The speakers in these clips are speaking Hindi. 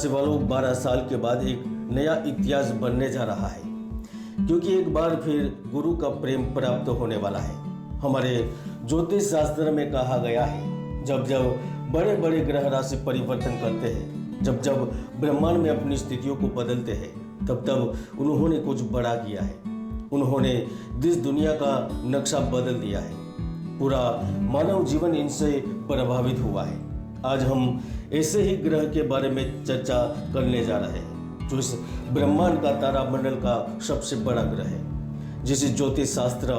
राशि वालों 12 साल के बाद एक नया इतिहास बनने जा रहा है, क्योंकि एक बार फिर गुरु का प्रेम प्राप्त होने वाला है। हमारे ज्योतिष शास्त्र में कहा गया है, जब जब बड़े बड़े ग्रह राशि परिवर्तन करते हैं, जब जब ब्रह्मांड में अपनी स्थितियों को बदलते हैं, तब तब उन्होंने कुछ बड़ा किया है। उन्होंने देश दुनिया का नक्शा बदल दिया है। पूरा मानव जीवन इनसे प्रभावित हुआ है। आज हम ऐसे ही ग्रह के बारे में चर्चा करने जा रहे हैं, जो इस ब्रह्मांड का तारामंडल का सबसे बड़ा ग्रह है, जिसे ज्योतिष शास्त्र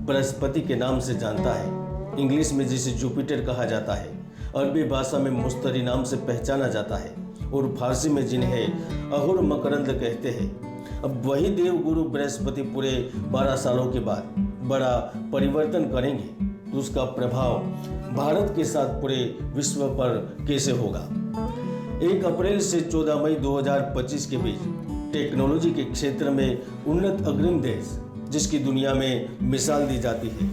बृहस्पति के नाम से जानता है। इंग्लिश में जिसे जुपिटर कहा जाता है, अरबी भाषा में मुश्तरी नाम से पहचाना जाता है और फारसी में जिन्हें अहुर मकरंद कहते हैं। अब वही देवगुरु बृहस्पति पूरे 12 सालों के बाद बड़ा परिवर्तन करेंगे, तो उसका प्रभाव भारत के साथ पूरे विश्व पर कैसे होगा। 1 अप्रैल से 14 मई 2025 के बीच टेक्नोलॉजी के क्षेत्र में उन्नत अग्रिम देश, जिसकी दुनिया में मिसाल दी जाती है,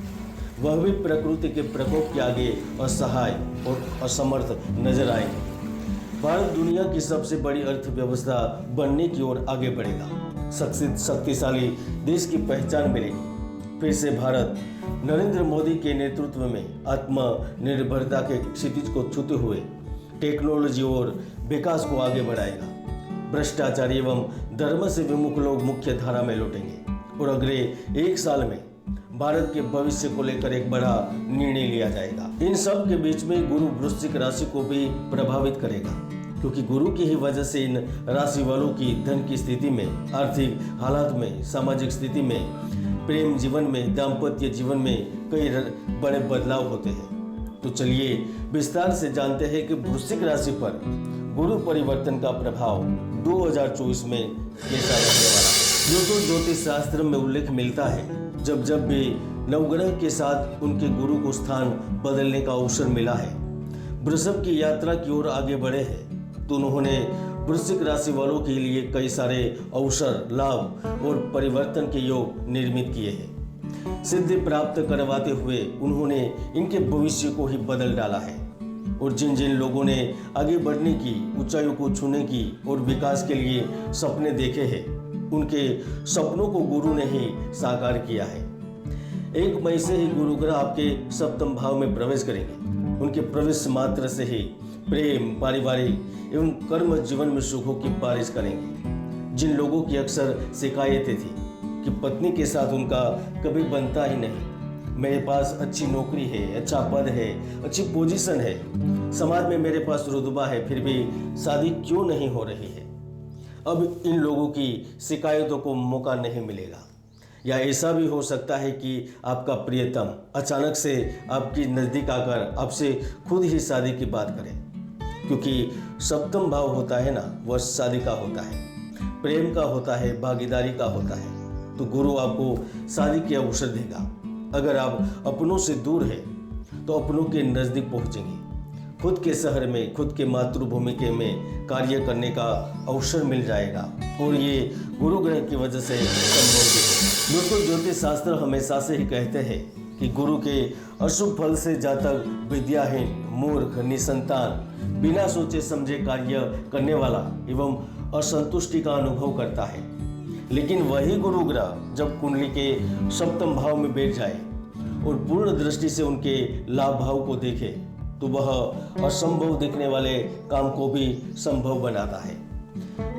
वह भी प्रकृति के प्रकोप के आगे असहाय और असमर्थ नजर आएंगे। भारत दुनिया की सबसे बड़ी अर्थव्यवस्था बनने की ओर आगे बढ़ेगा। शक्तिशाली देश की पहचान मिलेगी। फिर से भारत नरेंद्र मोदी के नेतृत्व में आत्मनिर्भरता के क्षितिज को छूते हुए टेक्नोलॉजी और विकास को आगे बढ़ाएगा। भ्रष्टाचार एवं धर्म से विमुख लोग मुख्य धारा में लौटेंगे और अगले 1 साल में भारत के भविष्य को लेकर एक बड़ा निर्णय लिया जाएगा। इन सब के बीच में गुरु वृश्चिक राशि को भी प्रभावित करेगा, क्योंकि गुरु की ही वजह से इन राशि वालों की धन की स्थिति में, आर्थिक हालात में, सामाजिक स्थिति में, प्रेम जीवन में, दाम्पत्य जीवन में कई बड़े बदलाव होते हैं। तो चलिए विस्तार से जानते हैं कि वृश्चिक राशि पर गुरु परिवर्तन का प्रभाव 2024 में कैसा रहने वाला है। जो ज्योतिष शास्त्र में उल्लेख मिलता है, जब जब भी नवग्रह के साथ उनके गुरु को स्थान बदलने का अवसर मिला है, वृषभ की यात्रा की ओर आगे बढ़े हैं, तो उन्होंने वृश्चिक राशि वालों के लिए कई सारे अवसर, लाभ और परिवर्तन के योग निर्मित किए हैं। सिद्धि प्राप्त करवाते हुए उन्होंने इनके भविष्य को ही बदल डाला है। और जिन जिन लोगों ने आगे बढ़ने की, ऊंचाइयों को छूने की और विकास के लिए सपने देखे हैं, उनके सपनों को गुरु ने ही साकार किया है। 1 मई से ही गुरु ग्रह आपके सप्तम भाव में प्रवेश करेंगे। उनके प्रवेश मात्र से ही प्रेम, पारिवारिक एवं कर्म जीवन में सुखों की बारिश करेंगे। जिन लोगों की अक्सर शिकायतें थी कि पत्नी के साथ उनका कभी बनता ही नहीं, मेरे पास अच्छी नौकरी है, अच्छा पद है, अच्छी पोजीशन है, समाज में मेरे पास रुतबा है, फिर भी शादी क्यों नहीं हो रही है, अब इन लोगों की शिकायतों को मौका नहीं मिलेगा। या ऐसा भी हो सकता है कि आपका प्रियतम अचानक से आपकी नज़दीक आकर आपसे खुद ही शादी की बात करें, क्योंकि सप्तम भाव होता है ना, वह शादी का होता है, प्रेम का होता है, भागीदारी का होता है। तो गुरु आपको शादी के अवसर देगा। अगर आप अपनों से दूर हैं तो अपनों के नज़दीक पहुंचेंगे। खुद के शहर में, खुद के मातृभूमि के में कार्य करने का अवसर मिल जाएगा, और ये गुरु ग्रह की वजह से संभव भी है। दोस्तों, ज्योतिष शास्त्र हमेशा से ही कहते हैं कि गुरु के अशुभ फल से जातक विद्याहीन, मूर्ख, निसंतान, बिना सोचे समझे कार्य करने वाला एवं असंतुष्टि का अनुभव करता है। लेकिन वही गुरु ग्रह जब कुंडली के सप्तम भाव में बैठ जाए और पूर्ण दृष्टि से उनके लाभ भाव को देखे, तो वह असंभव दिखने वाले काम को भी संभव बनाता है।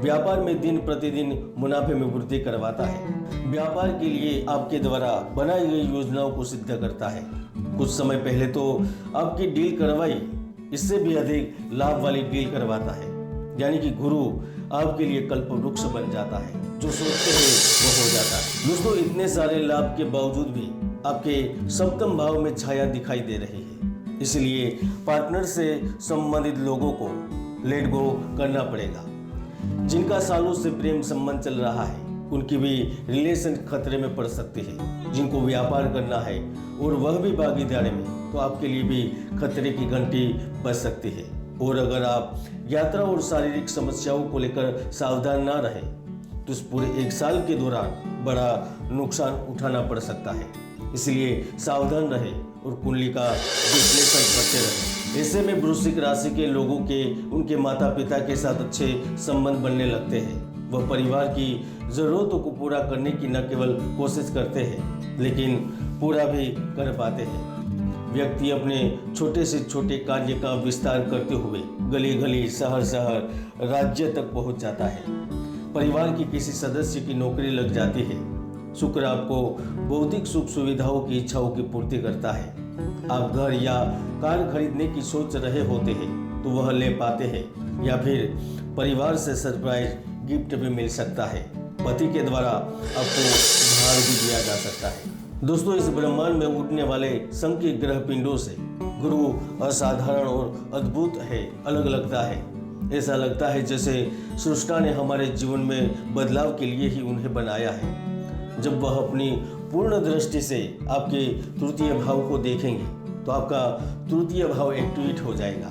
व्यापार में दिन प्रतिदिन मुनाफे में वृद्धि करवाता है। व्यापार के लिए आपके द्वारा बनाई गई योजनाओं को सिद्ध करता है। कुछ समय पहले तो आपकी डील करवाई, इससे भी अधिक लाभ वाली डील करवाता है। यानी कि गुरु आपके लिए कल्पवृक्ष बन जाता है, जो सोचते हैं वो हो जाता है। दोस्तों, इतने सारे लाभ के बावजूद भी आपके सप्तम भाव में छाया दिखाई दे रही है, इसलिए पार्टनर से संबंधित लोगों को लेट गो करना पड़ेगा। जिनका सालों से प्रेम संबंध चल रहा है, उनकी भी रिलेशन खतरे में पड़ सकती है। जिनको व्यापार करना है और वह भी भागीदारी में, तो आपके लिए भी खतरे की घंटी बज सकती है। और अगर आप यात्रा और शारीरिक समस्याओं को लेकर सावधान ना रहें, तो इस पूरे 1 साल के दौरान बड़ा नुकसान उठाना पड़ सकता है। इसलिए सावधान रहें और कुंडली का विश्लेषण करते रहें। ऐसे में वृश्चिक राशि के लोगों के उनके माता पिता के साथ अच्छे संबंध बनने लगते हैं। वह परिवार की ज़रूरतों को पूरा करने की न केवल कोशिश करते हैं लेकिन पूरा भी कर पाते हैं। व्यक्ति अपने छोटे से छोटे कार्य का विस्तार करते हुए गली गली, शहर शहर, राज्य तक पहुंच जाता है। परिवार की किसी सदस्य की नौकरी लग जाती है। शुक्र आपको भौतिक सुख सुविधाओं की इच्छाओं की पूर्ति करता है। आप घर या कार खरीदने की सोच रहे होते हैं तो वह ले पाते हैं या फिर परिवार से सरप्राइज गिफ्ट भी मिल सकता है। पति के द्वारा आपको उपहार भी दिया जा सकता है। दोस्तों, इस ब्रह्मांड में उठने वाले संख्य ग्रह पिंडों से गुरु असाधारण और अद्भुत है, अलग लगता है। ऐसा लगता है जैसे सृष्टा ने हमारे जीवन में बदलाव के लिए ही उन्हें बनाया है। जब वह अपनी पूर्ण दृष्टि से आपके तृतीय भाव को देखेंगे तो आपका तृतीय भाव एक्टिवेट हो जाएगा।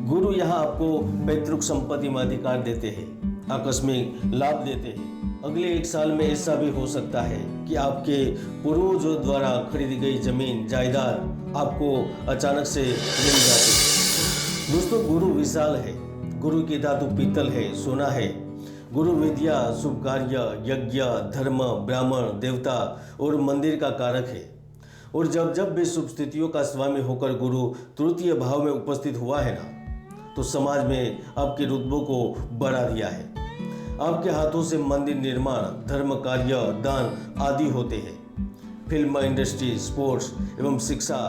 गुरु यहाँ आपको पैतृक संपत्ति में अधिकार देते हैं, आकस्मिक लाभ देते हैं। अगले 1 साल में ऐसा भी हो सकता है कि आपके पूर्वजों द्वारा खरीदी गई जमीन जायदाद आपको अचानक से मिल जाती है। दोस्तों, गुरु विशाल है। गुरु की धातु पीतल है, सोना है। गुरु विद्या, शुभ कार्य, यज्ञ, धर्म, ब्राह्मण, देवता और मंदिर का कारक है। और जब जब भी शुभ स्थितियों का स्वामी होकर गुरु तृतीय भाव में उपस्थित हुआ है ना, तो समाज में आपके रुतबों को बढ़ा दिया है। आपके हाथों से मंदिर निर्माण, धर्म कार्य, दान आदि होते हैं। फिल्म इंडस्ट्री, स्पोर्ट्स एवं शिक्षा,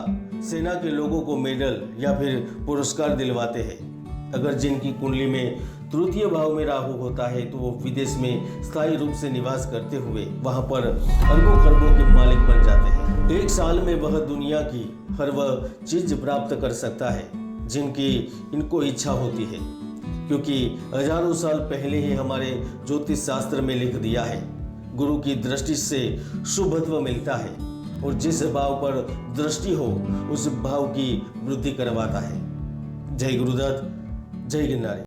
सेना के लोगों को मेडल या फिर पुरस्कार दिलवाते हैं। अगर जिनकी कुंडली में तृतीय भाव में राहु होता है तो वो विदेश में स्थायी रूप से निवास करते हुए वहां पर अरबों खरबों के मालिक बन जाते हैं। 1 साल में वह दुनिया की हर वह चीज प्राप्त कर सकता है जिनकी इनको इच्छा होती है, क्योंकि हजारों साल पहले ही हमारे ज्योतिष शास्त्र में लिख दिया है। गुरु की दृष्टि से शुभत्व मिलता है और जिस भाव पर दृष्टि हो उस भाव की वृद्धि करवाता है। जय गुरुदत्त, जय गिरनारी।